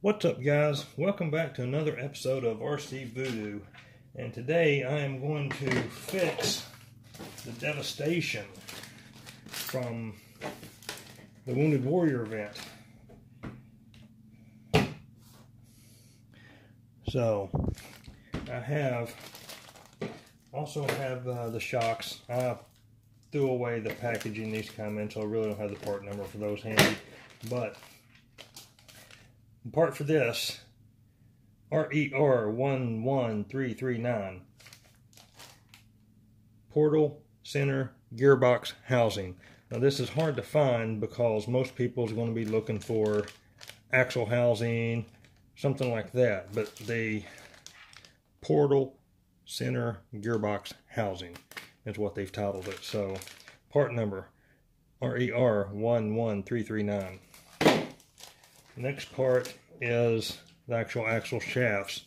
What's up, guys? Welcome back to another episode of RC Voodoo, and today I am going to fix the devastation from the Wounded Warrior event. So I also have the shocks. I threw away the packaging these come in, so I really don't have the part number for those handy, but the part for this, RER11339, portal center gearbox housing. Now this is hard to find because most people is going to be looking for axle housing, something like that, but the portal center gearbox housing is what they've titled it. So part number RER11339. Next part is the actual axle shafts.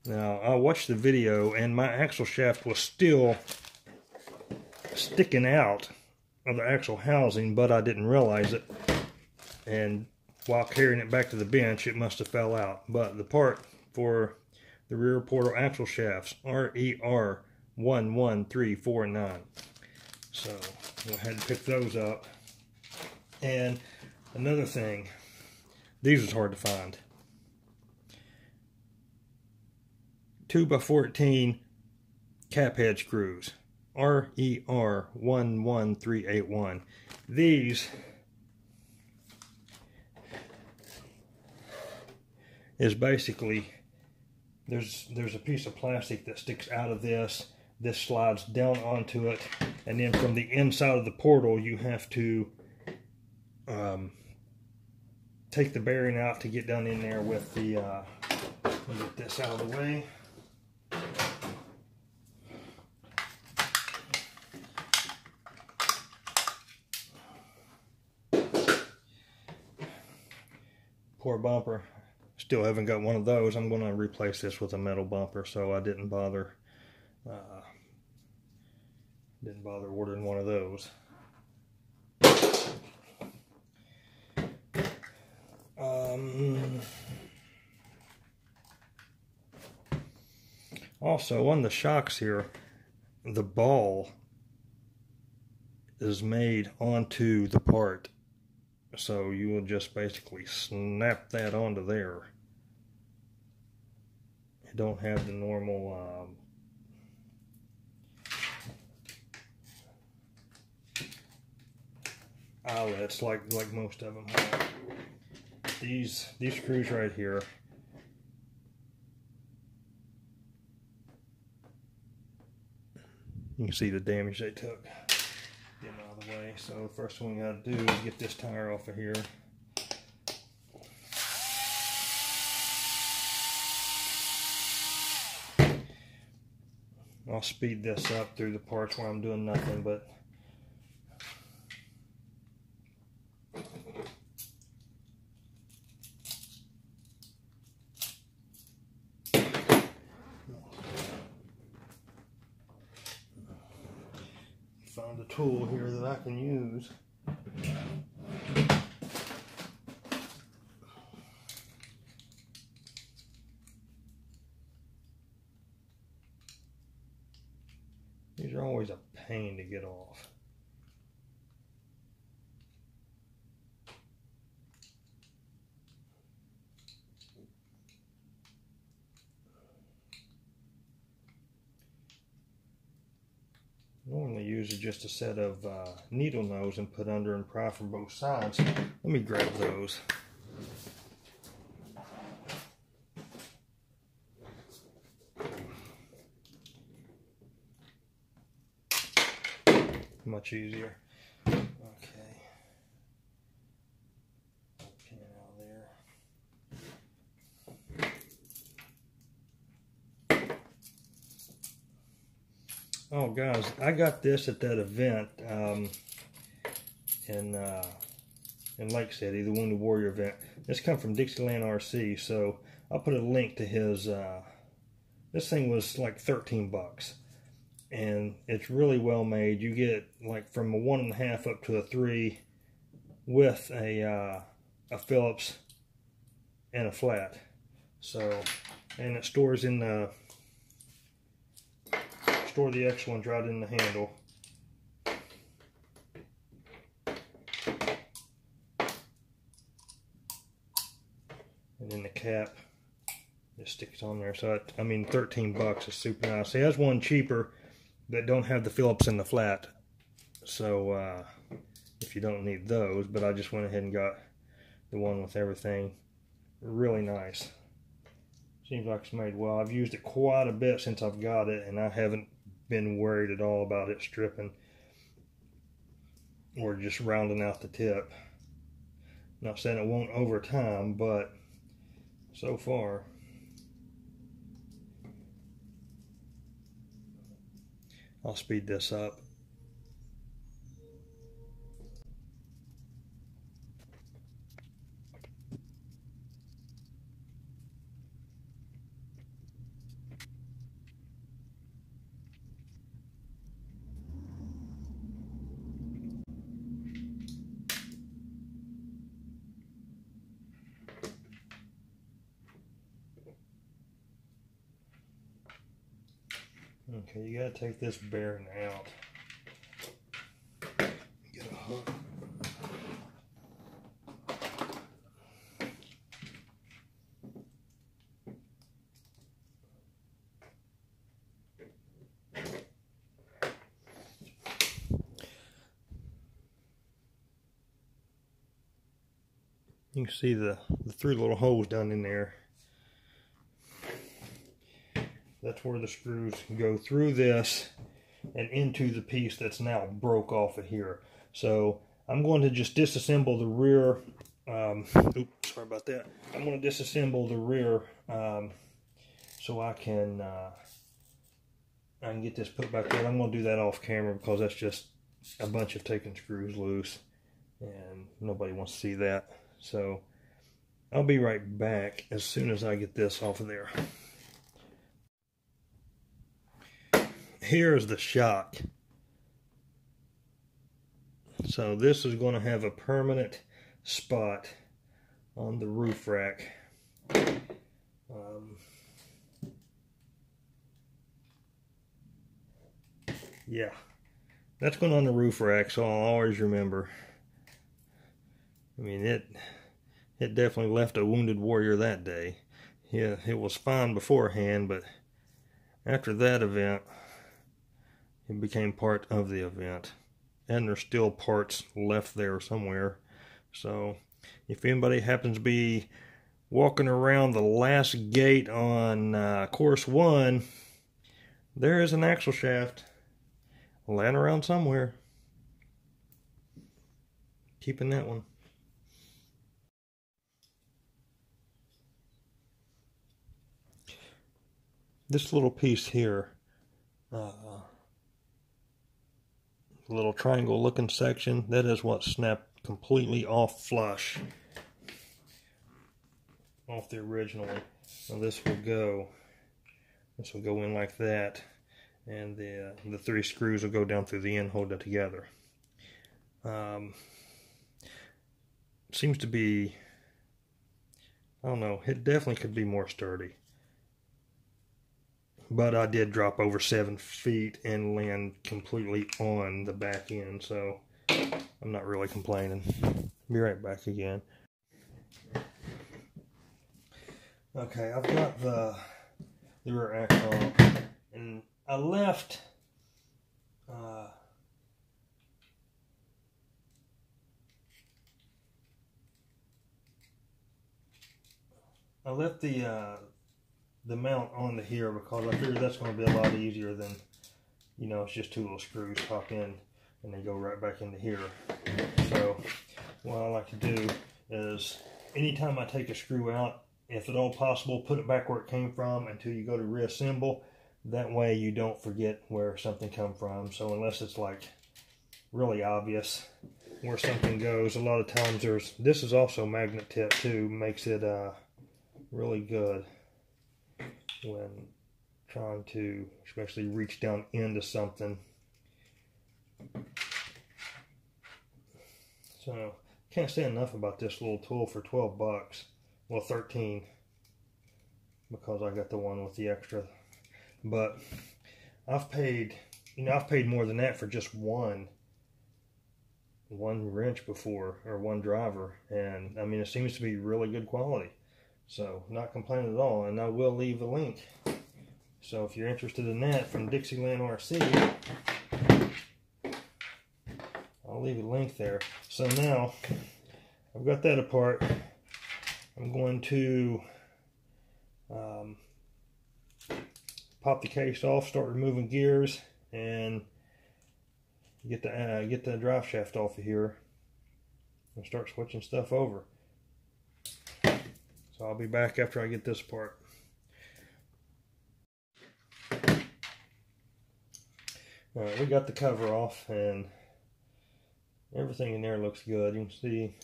Now I watched the video and my axle shaft was still sticking out of the axle housing, but I didn't realize it, and while carrying it back to the bench it must have fell out. But the part for the rear portal axle shafts, RER11349, so we'll go ahead and pick those up. And another thing, these was hard to find. 2x14 cap head screws, RER11381. These is basically, there's a piece of plastic that sticks out of this. This slides down onto it, and then from the inside of the portal you have to take the bearing out to get down in there with the, let me get this out of the way. Poor bumper. Still haven't got one of those. I'm going to replace this with a metal bumper, so I didn't bother ordering one of those. Also, on the shocks here, the ball is made onto the part, so you will just basically snap that onto there. You don't have the normal eyelets like most of them have. These screws right here, you can see the damage they took. Get them out of the way. So the first thing we got to do is get this tire off of here. I'll speed this up through the parts where I'm doing nothing but found a tool here that I can use. These are always a pain to get off. Normally uses just a set of needle nose and put under and pry from both sides. Let me grab those. Much easier. Okay. Pin out there. Oh, guys, I got this at that event in Lake City, the Wounded Warrior event. This come from Dixieland RC, so I'll put a link to his. This thing was like 13 bucks. And it's really well made. You get like from a 1.5 up to a 3 with a Phillips and a flat. So, and it stores in the, store the extra ones right in the handle. And then the cap just sticks on there. So I mean, 13 bucks is super nice. He has one cheaper that don't have the Phillips in the flat. So if you don't need those, but I just went ahead and got the one with everything. Really nice. Seems like it's made well. I've used it quite a bit since I've got it, and I haven't been worried at all about it stripping or just rounding out the tip. Not saying it won't over time, but so far. I'll speed this up. Okay, you gotta take this bearing out. Get a hook. You can see the 3 little holes down in there. That's where the screws go through this and into the piece that's now broke off of here. So I'm going to just disassemble the rear. Oops, sorry about that. I'm going to disassemble the rear so I can get this put back there. I'm going to do that off camera because that's just a bunch of taking screws loose, and nobody wants to see that. So I'll be right back as soon as I get this off of there. Here's the shock. So this is going to have a permanent spot on the roof rack. Yeah, that's going on the roof rack, so I'll always remember. I mean, it definitely left a wounded warrior that day. Yeah, it was fine beforehand, but after that event, it became part of the event. And there's still parts left there somewhere. So if anybody happens to be walking around the last gate on course 1, there is an axle shaft laying around somewhere. Keeping that one. This little piece here, little triangle looking section, that is what snapped completely off flush off the original one. So this will go in like that, and the 3 screws will go down through the end, hold it together. Seems to be, I don't know, it definitely could be more sturdy. But I did drop over 7 feet and land completely on the back end, so I'm not really complaining. Be right back again. Okay, I've got the rear axle, and I left the mount onto here because I figured that's going to be a lot easier than, you know, it's just 2 little screws pop in and they go right back into here. So what I like to do is anytime I take a screw out, if at all possible, put it back where it came from until you go to reassemble. That way you don't forget where something come from. So unless it's like really obvious where something goes, a lot of times this is also magnet tip too, makes it really good when trying to especially reach down into something. So can't say enough about this little tool for 12 bucks. well, 13, because I got the one with the extra. But I've paid, I've paid more than that for just one wrench before, or one driver, and I mean, it seems to be really good quality. So not complaining at all, and I will leave a link. So if you're interested in that from Dixieland RC, I'll leave a link there. So now I've got that apart. I'm going to pop the case off, start removing gears, and get the drive shaft off of here, and start switching stuff over. So I'll be back after I get this apart. Alright, we got the cover off, and everything in there looks good. You can see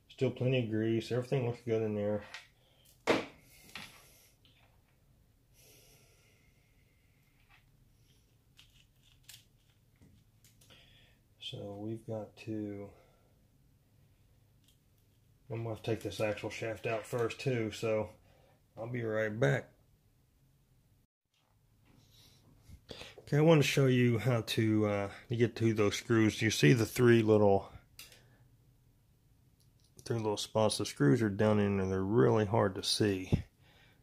still plenty of grease. Everything looks good in there. So we've got to, I'm going to take this actual shaft out first too, so I'll be right back. Okay, I want to show you how to get to those screws. You see the three little spots. The screws are down in there. They're really hard to see,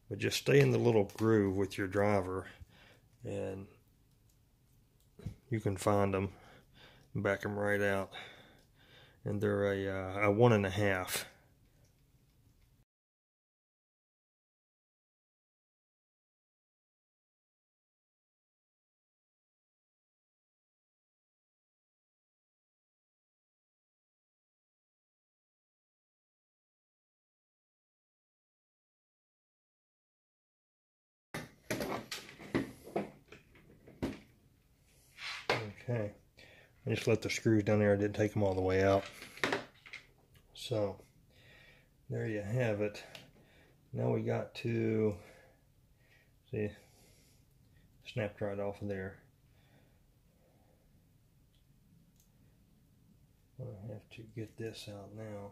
but just stay in the little groove with your driver and you can find them. Back them right out, and they're a 1.5. Okay. I just left the screws down there. I didn't take them all the way out. So there you have it. Now we got to see, snapped right off of there. I have to get this out now.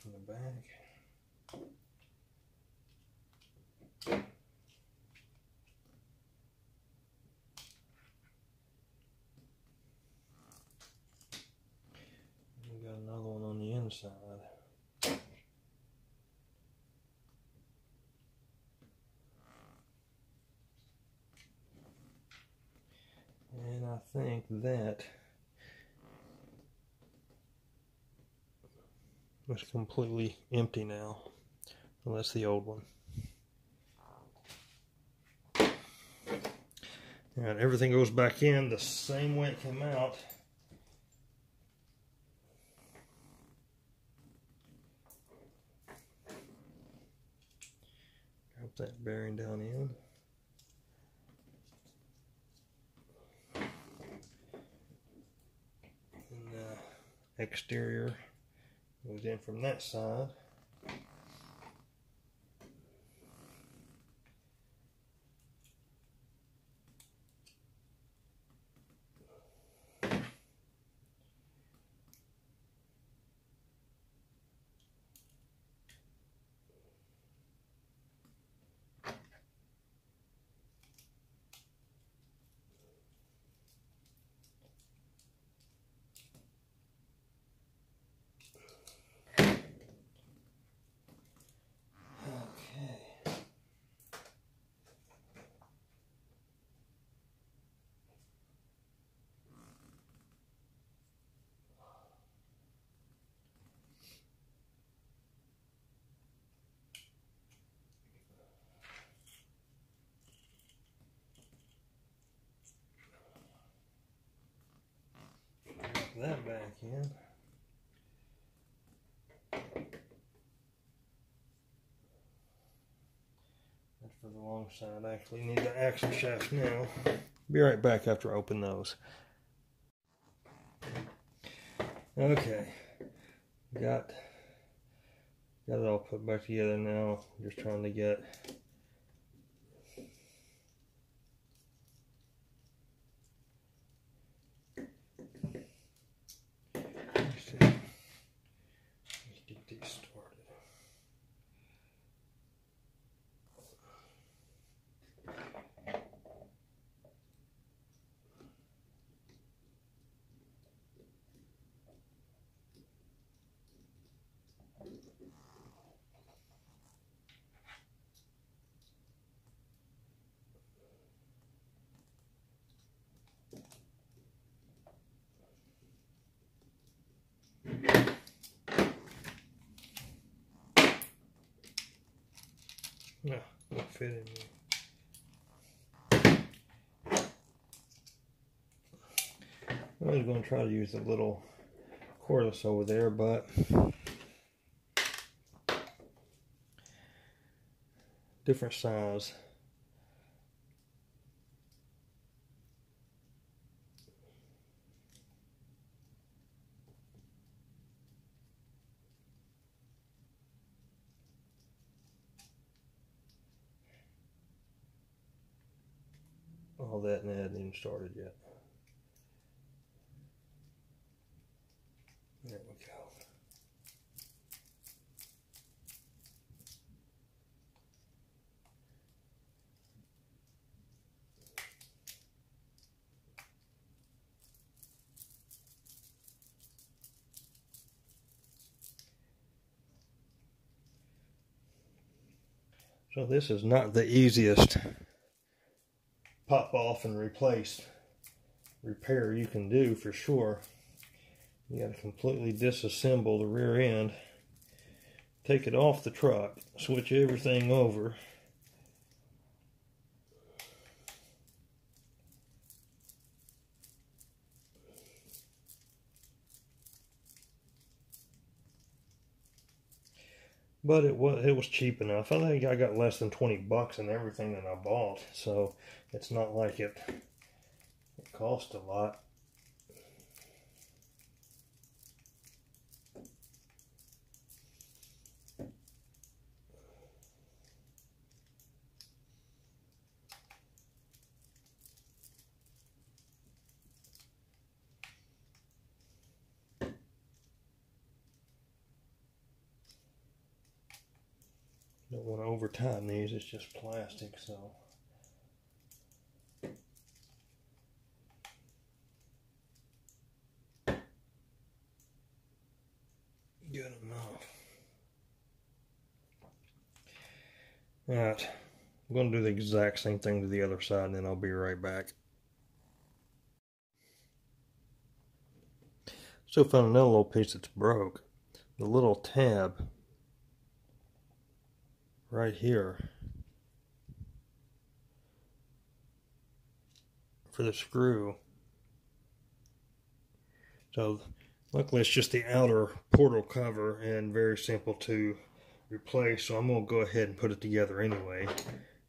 From the back. We got another one on the inside. And I think that it's completely empty now. Well, that's the old one. And everything goes back in the same way it came out. Drop that bearing down in. And the exterior goes in from that side. that back in. That's for the long side. I actually need the axle shaft now. Be right back after I open those. Okay, got it all put back together now. Just trying to get let's get these started. No, won't fit in there. I was going to try to use the little cordless over there, but different size. All that, and it hadn't even started yet. There we go. So this is not the easiest pop off and replace repair you can do, for sure. You got to completely disassemble the rear end, take it off the truck, switch everything over. But it was cheap enough. I think I got less than 20 bucks in everything that I bought, so it's not like it cost a lot. Don't want to over tighten these, it's just plastic, so. Good enough. Alright, I'm going to do the exact same thing to the other side, and then I'll be right back. So found another little piece that's broke. The little tab right here for the screw. So luckily it's just the outer portal cover and very simple to replace, so I'm going to go ahead and put it together anyway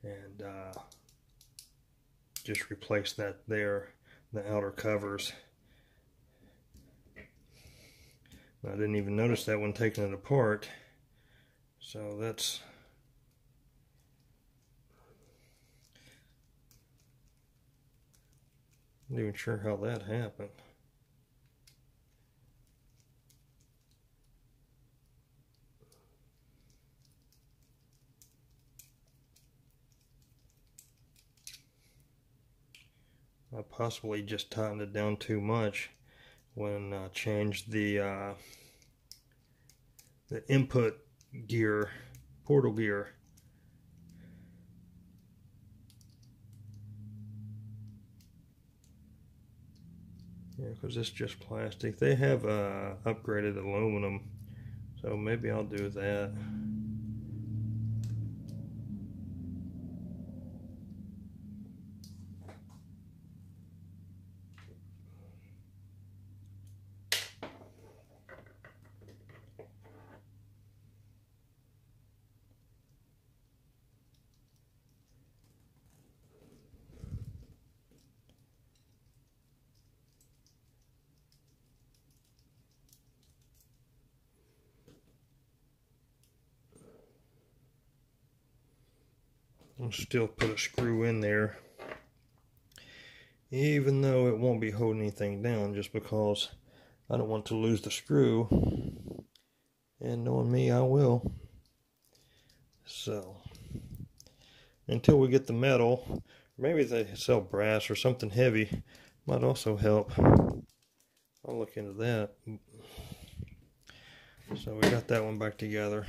and just replace that there, the outer covers. I didn't even notice that when taking it apart, so that's not even sure how that happened. I possibly just tightened it down too much when I changed the input gear, portal gear. Yeah, because it's just plastic. They have upgraded aluminum, so maybe I'll do that. I'll still put a screw in there, even though it won't be holding anything down, just because I don't want to lose the screw, and knowing me, I will. So until we get the metal, maybe they sell brass or something heavy, might also help. I'll look into that. So we got that one back together.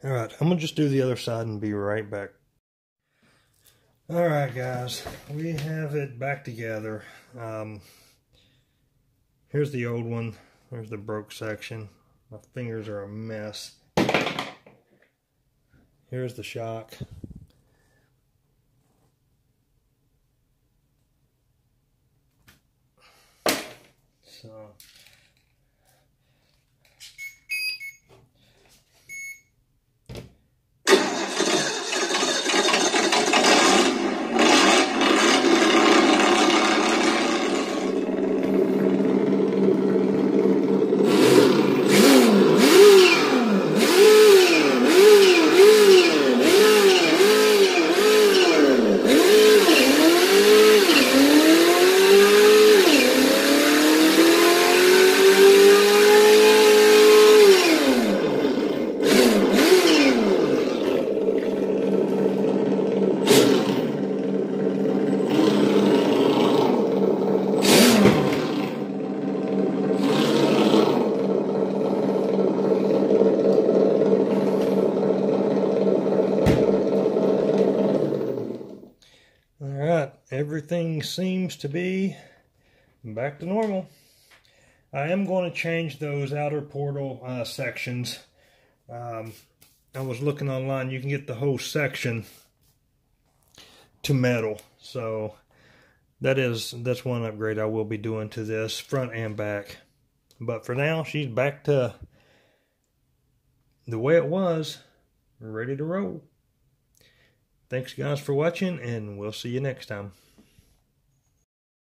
Alright, I'm going to just do the other side and be right back. Alright guys, we have it back together. Here's the old one. There's the broke section. My fingers are a mess. Here's the shock. So everything seems to be back to normal. I am going to change those outer portal sections. I was looking online, you can get the whole section to metal. So that's one upgrade I will be doing to this, front and back. But for now, she's back to the way it was, ready to roll. Thanks guys for watching, and we'll see you next time.